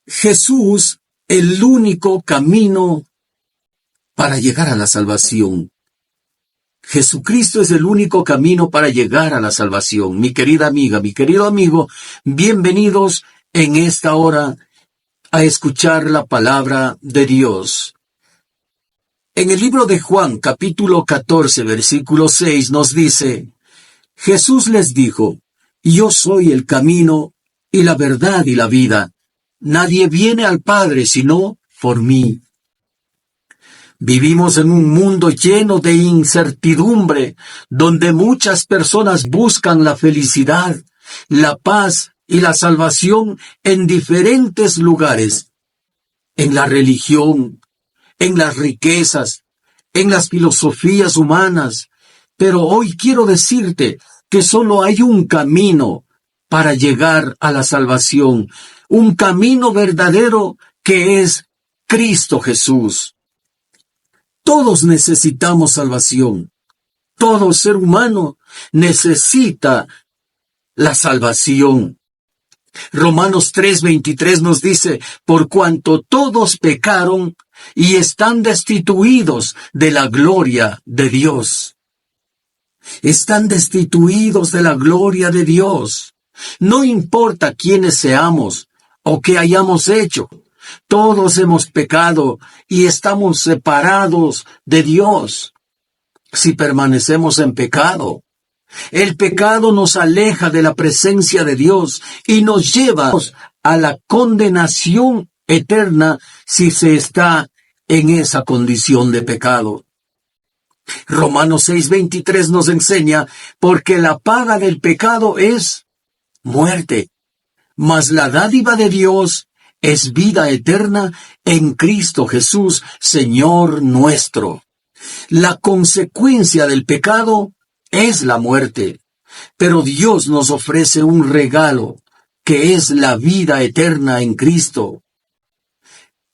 Jesús, el único camino para llegar a la salvación. Jesucristo es el único camino para llegar a la salvación. Mi querida amiga, mi querido amigo, bienvenidos en esta hora a escuchar la palabra de Dios. En el libro de Juan, capítulo 14, versículo 6, nos dice: Jesús les dijo: Yo soy el camino y la verdad y la vida. Nadie viene al Padre sino por mí. Vivimos en un mundo lleno de incertidumbre, donde muchas personas buscan la felicidad, la paz y la salvación en diferentes lugares, en la religión, en las riquezas, en las filosofías humanas. Pero hoy quiero decirte que solo hay un camino para llegar a la salvación, un camino verdadero que es Cristo Jesús. Todos necesitamos salvación. Todo ser humano necesita la salvación. Romanos 3:23 nos dice: por cuanto todos pecaron y están destituidos de la gloria de Dios. Están destituidos de la gloria de Dios. No importa quiénes seamos o qué hayamos hecho. Todos hemos pecado y estamos separados de Dios si permanecemos en pecado. El pecado nos aleja de la presencia de Dios y nos lleva a la condenación eterna si se está en esa condición de pecado. Romanos 6:23 nos enseña: porque la paga del pecado es muerte, mas la dádiva de Dios es vida eterna en Cristo Jesús, Señor nuestro. La consecuencia del pecado es la muerte, pero Dios nos ofrece un regalo, que es la vida eterna en Cristo.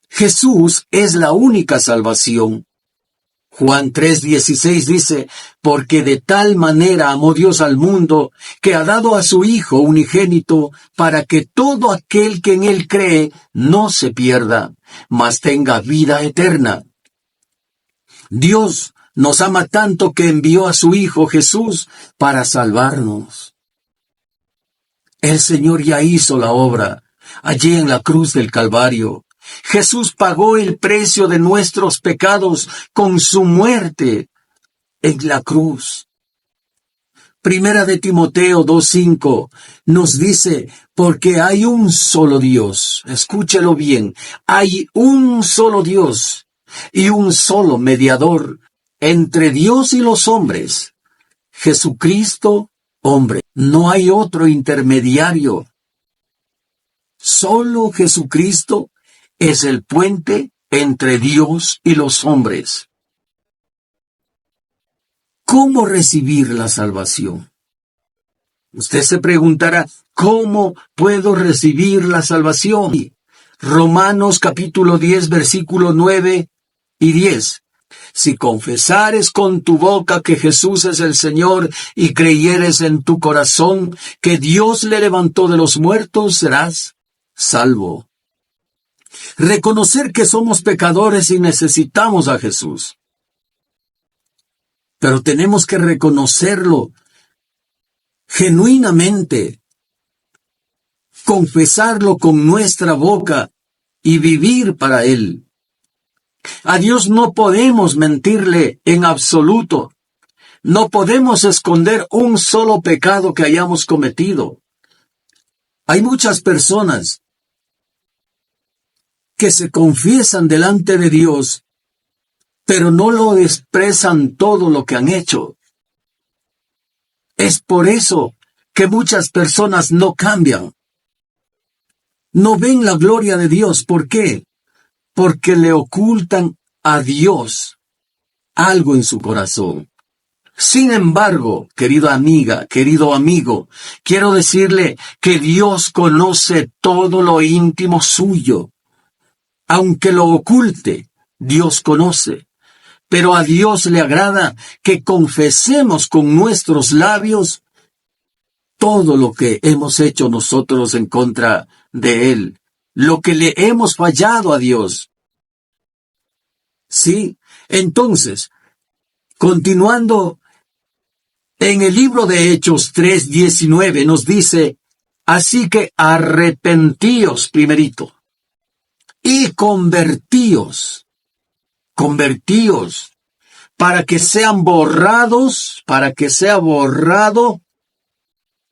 Jesús es la única salvación. Juan 3:16 dice: porque de tal manera amó Dios al mundo, que ha dado a su Hijo unigénito, para que todo aquel que en Él cree no se pierda, mas tenga vida eterna. Dios nos ama tanto que envió a su Hijo Jesús para salvarnos. El Señor ya hizo la obra allí en la cruz del Calvario. Jesús pagó el precio de nuestros pecados con su muerte en la cruz. Primera de Timoteo 2:5 nos dice: porque hay un solo Dios. Escúchelo bien. Hay un solo Dios y un solo mediador entre Dios y los hombres, Jesucristo, hombre. No hay otro intermediario. Solo Jesucristo es el puente entre Dios y los hombres. ¿Cómo recibir la salvación? Usted se preguntará: ¿cómo puedo recibir la salvación? Romanos capítulo 10, versículo 9 y 10. Si confesares con tu boca que Jesús es el Señor y creyeres en tu corazón que Dios le levantó de los muertos, serás salvo. Reconocer que somos pecadores y necesitamos a Jesús. Pero tenemos que reconocerlo genuinamente, confesarlo con nuestra boca y vivir para Él. A Dios no podemos mentirle en absoluto. No podemos esconder un solo pecado que hayamos cometido. Hay muchas personas que se confiesan delante de Dios, pero no lo expresan todo lo que han hecho. Es por eso que muchas personas no cambian. No ven la gloria de Dios. ¿Por qué? Porque le ocultan a Dios algo en su corazón. Sin embargo, querida amiga, querido amigo, quiero decirle que Dios conoce todo lo íntimo suyo. Aunque lo oculte, Dios conoce. Pero a Dios le agrada que confesemos con nuestros labios todo lo que hemos hecho nosotros en contra de Él. lo que le hemos fallado a Dios. Sí, entonces, continuando, en el libro de Hechos 3:19 nos dice, así que arrepentíos primerito y convertíos, para que sea borrado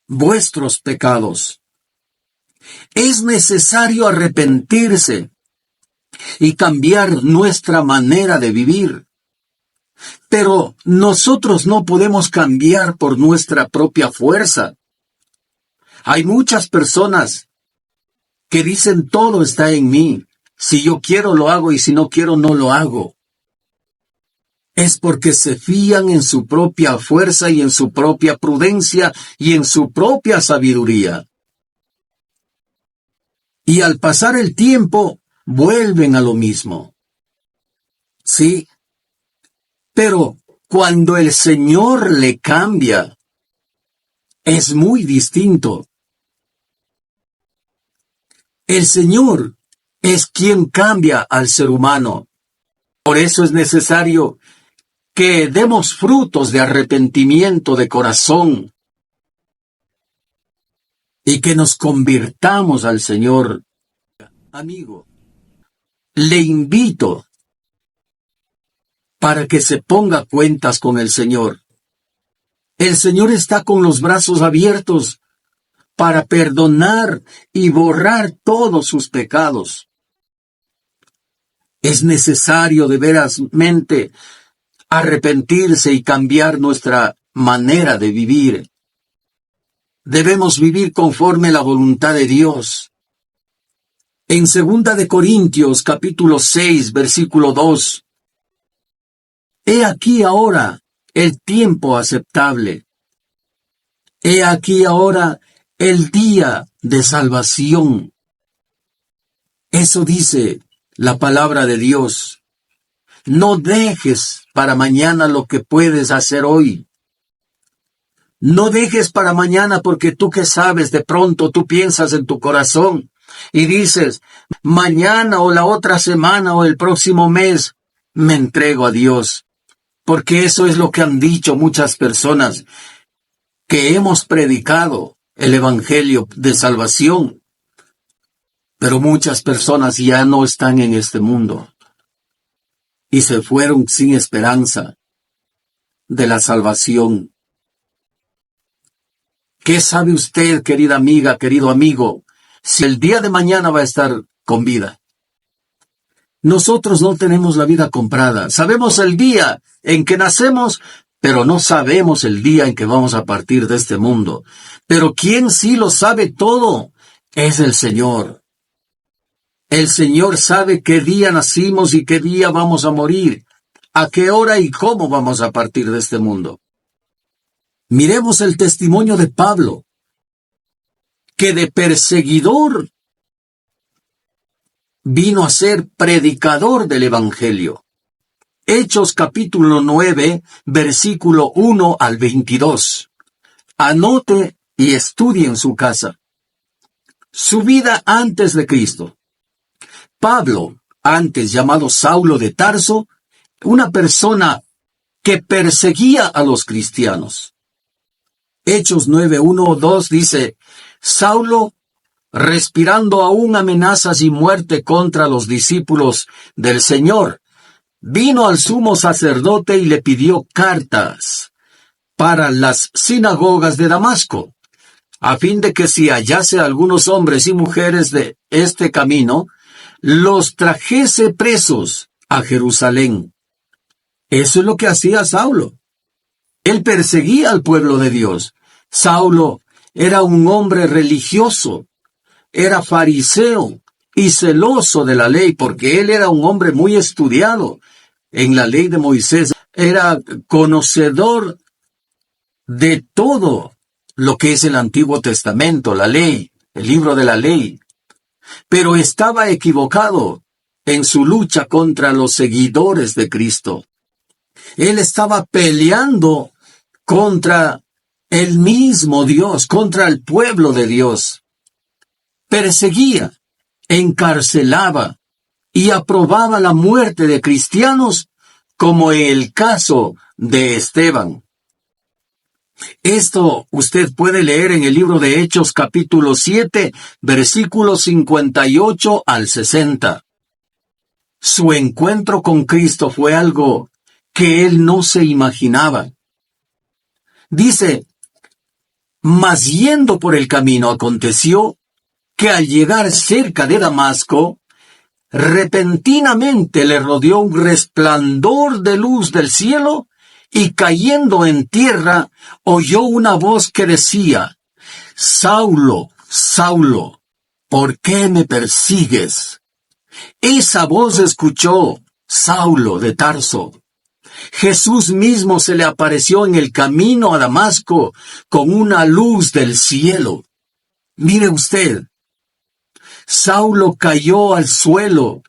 vuestros pecados. Es necesario arrepentirse y cambiar nuestra manera de vivir. Pero nosotros no podemos cambiar por nuestra propia fuerza. Hay muchas personas que dicen todo está en mí. Si yo quiero lo hago y si no quiero no lo hago. Es porque se fían en su propia fuerza y en su propia prudencia y en su propia sabiduría. Y al pasar el tiempo, vuelven a lo mismo. Sí, pero cuando el Señor le cambia, es muy distinto. El Señor es quien cambia al ser humano. Por eso es necesario que demos frutos de arrepentimiento de corazón y que nos convirtamos al Señor. Amigo, le invito para que se ponga cuentas con el Señor. El Señor está con los brazos abiertos para perdonar y borrar todos sus pecados. Es necesario de verasmente arrepentirse y cambiar nuestra manera de vivir. Debemos vivir conforme a la voluntad de Dios. En 2 de Corintios, capítulo 6, versículo 2, he aquí ahora el tiempo aceptable. He aquí ahora el día de salvación. Eso dice la palabra de Dios. No dejes para mañana lo que puedes hacer hoy. No dejes para mañana porque tú que sabes, de pronto tú piensas en tu corazón y dices, mañana o la otra semana o el próximo mes me entrego a Dios. Porque eso es lo que han dicho muchas personas que hemos predicado el evangelio de salvación. Pero muchas personas ya no están en este mundo y se fueron sin esperanza de la salvación. ¿Qué sabe usted, querida amiga, querido amigo, si el día de mañana va a estar con vida? Nosotros no tenemos la vida comprada. Sabemos el día en que nacemos, pero no sabemos el día en que vamos a partir de este mundo. Pero quien sí lo sabe todo es el Señor. El Señor sabe qué día nacimos y qué día vamos a morir, a qué hora y cómo vamos a partir de este mundo. Miremos el testimonio de Pablo, que de perseguidor vino a ser predicador del Evangelio. Hechos capítulo 9, versículo 1 al 22. Anote y estudie en su casa. Su vida antes de Cristo. Pablo, antes llamado Saulo de Tarso, una persona que perseguía a los cristianos. Hechos 9, 1 o 2 dice, Saulo, respirando aún amenazas y muerte contra los discípulos del Señor, vino al sumo sacerdote y le pidió cartas para las sinagogas de Damasco, a fin de que si hallase a algunos hombres y mujeres de este camino, los trajese presos a Jerusalén. Eso es lo que hacía Saulo. Él perseguía al pueblo de Dios. Saulo era un hombre religioso, era fariseo y celoso de la ley, porque él era un hombre muy estudiado en la ley de Moisés. Era conocedor de todo lo que es el Antiguo Testamento, la ley, el libro de la ley. Pero estaba equivocado en su lucha contra los seguidores de Cristo. Él estaba peleando contra el mismo Dios, contra el pueblo de Dios. Perseguía encarcelaba y aprobaba la muerte de cristianos, como en el caso de Esteban. Esto usted puede leer en el libro de Hechos capítulo 7, versículos 58 al 60. Su encuentro con Cristo fue algo que él no se imaginaba. Dice, mas yendo por el camino aconteció que al llegar cerca de Damasco, repentinamente le rodeó un resplandor de luz del cielo, y cayendo en tierra, oyó una voz que decía, Saulo, Saulo, ¿por qué me persigues? Esa voz escuchó Saulo de Tarso. Jesús mismo se le apareció en el camino a Damasco con una luz del cielo. Mire usted, Saulo cayó al suelo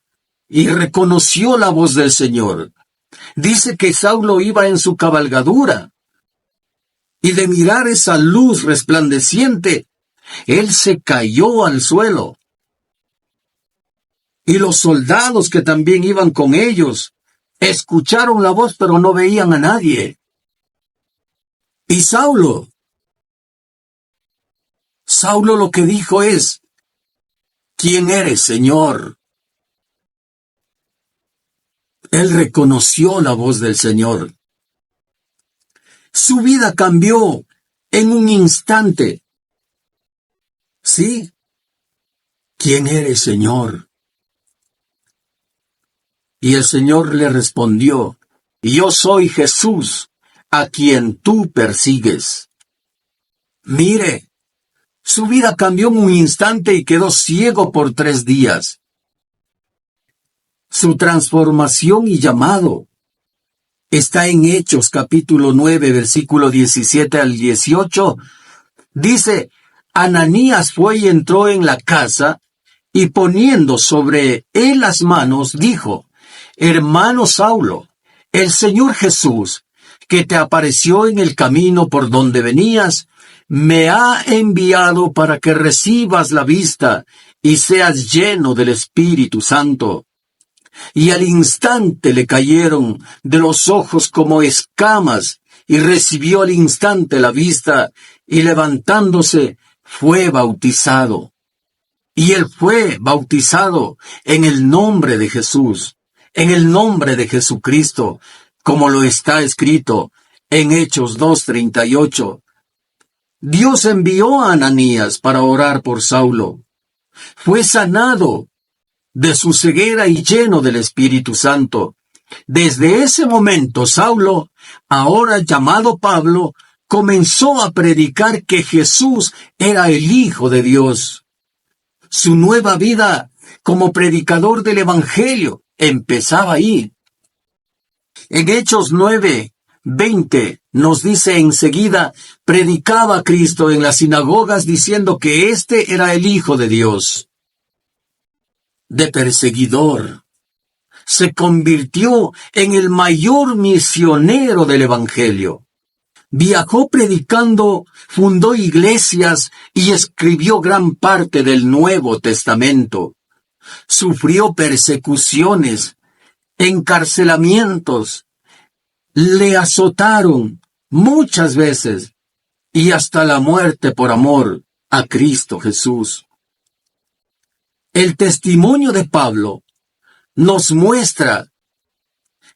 y reconoció la voz del Señor. Dice que Saulo iba en su cabalgadura, y de mirar esa luz resplandeciente, él se cayó al suelo. Y los soldados que también iban con ellos, escucharon la voz pero no veían a nadie. Y Saulo lo que dijo es, ¿quién eres, Señor? Él reconoció la voz del Señor. Su vida cambió en un instante. ¿Sí? ¿Quién eres, Señor? Y el Señor le respondió, yo soy Jesús, a quien tú persigues. Mire, su vida cambió en un instante y quedó ciego por 3 días. Su transformación y llamado está en Hechos capítulo 9, versículo 17 al 18. Dice, Ananías fue y entró en la casa, y poniendo sobre él las manos, dijo, hermano Saulo, el Señor Jesús, que te apareció en el camino por donde venías, me ha enviado para que recibas la vista y seas lleno del Espíritu Santo. Y al instante le cayeron de los ojos como escamas, y recibió al instante la vista, y levantándose fue bautizado. Y él fue bautizado en el nombre de Jesús, en el nombre de Jesucristo, como lo está escrito en Hechos 2:38. Dios envió a Ananías para orar por Saulo. Fue sanado de su ceguera y lleno del Espíritu Santo. Desde ese momento, Saulo, ahora llamado Pablo, comenzó a predicar que Jesús era el Hijo de Dios. Su nueva vida como predicador del Evangelio empezaba ahí. En Hechos 9:20 nos dice enseguida, predicaba a Cristo en las sinagogas diciendo que éste era el Hijo de Dios. De perseguidor, se convirtió en el mayor misionero del Evangelio. Viajó predicando, fundó iglesias y escribió gran parte del Nuevo Testamento. Sufrió persecuciones, encarcelamientos, le azotaron muchas veces y hasta la muerte por amor a Cristo Jesús. El testimonio de Pablo nos muestra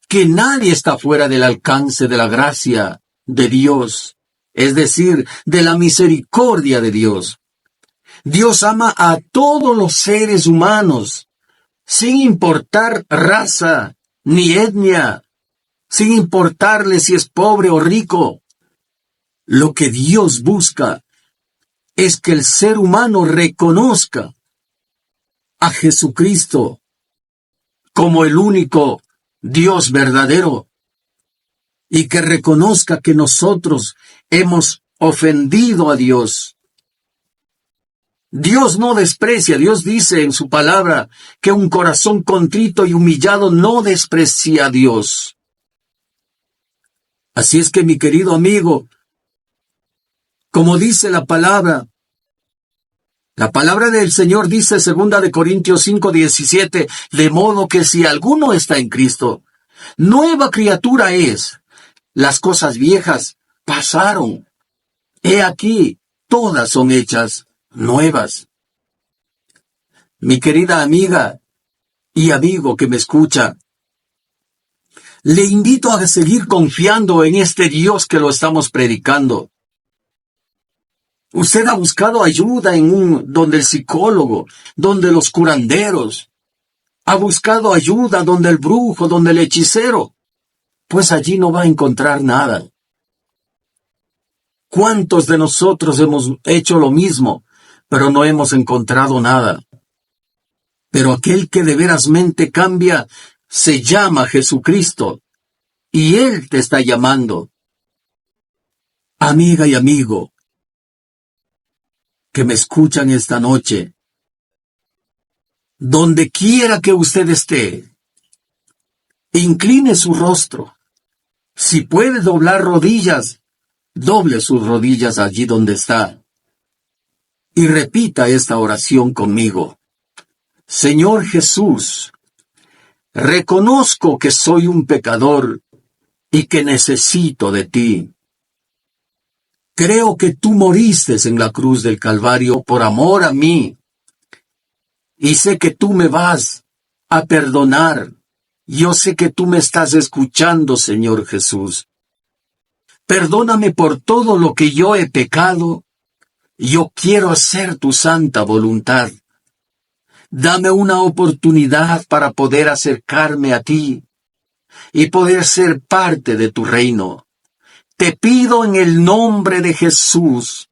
que nadie está fuera del alcance de la gracia de Dios, es decir, de la misericordia de Dios. Dios ama a todos los seres humanos, sin importar raza ni etnia, sin importarle si es pobre o rico. Lo que Dios busca es que el ser humano reconozca a Jesucristo como el único Dios verdadero y que reconozca que nosotros hemos ofendido a Dios. Dios no desprecia, Dios dice en su palabra que un corazón contrito y humillado no desprecia a Dios. Así es que, mi querido amigo, como dice la palabra, La palabra del Señor dice, 2 Corintios 5:17, de modo que si alguno está en Cristo, nueva criatura es. Las cosas viejas pasaron. He aquí, todas son hechas nuevas. Mi querida amiga y amigo que me escucha, le invito a seguir confiando en este Dios que lo estamos predicando. Usted ha buscado ayuda donde el psicólogo, donde los curanderos. Ha buscado ayuda donde el brujo, donde el hechicero. Pues allí no va a encontrar nada. ¿Cuántos de nosotros hemos hecho lo mismo, pero no hemos encontrado nada? Pero aquel que de verasmente cambia se llama Jesucristo, y Él te está llamando. Amiga y amigo, que me escuchan esta noche, donde quiera que usted esté, incline su rostro. Si puede doblar rodillas, doble sus rodillas allí donde está. Y repita esta oración conmigo. Señor Jesús, reconozco que soy un pecador y que necesito de ti. Creo que tú moriste en la cruz del Calvario por amor a mí. Y sé que tú me vas a perdonar. Yo sé que tú me estás escuchando, Señor Jesús. Perdóname por todo lo que yo he pecado. Yo quiero hacer tu santa voluntad. Dame una oportunidad para poder acercarme a ti y poder ser parte de tu reino. Te pido en el nombre de Jesús.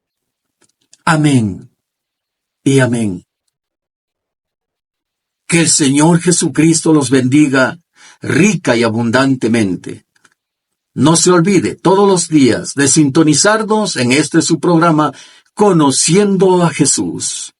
Amén y amén. Que el Señor Jesucristo los bendiga rica y abundantemente. No se olvide todos los días de sintonizarnos en este su programa, Conociendo a Jesús.